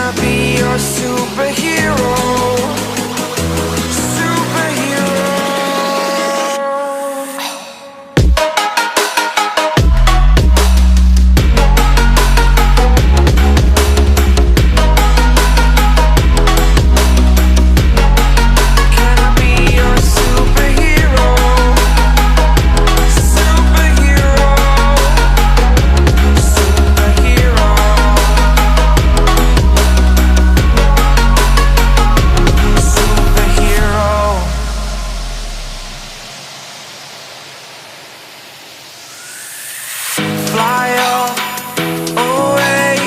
I be your superhero? Superhero. Can I be your superhero? Superhero. Superhero. Superhero. Fly away.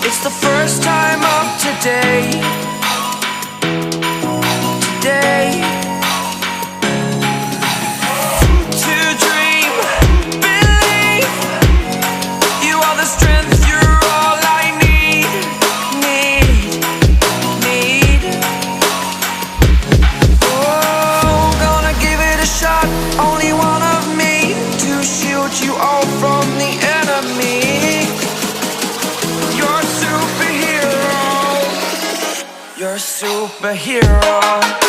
It's the first time of today. Today. To dream, believe. You are the strength, you're all I need. Need. Oh, gonna give it a shot. Only one of me to shield you all from the enemy. You're a superhero. You're a superhero.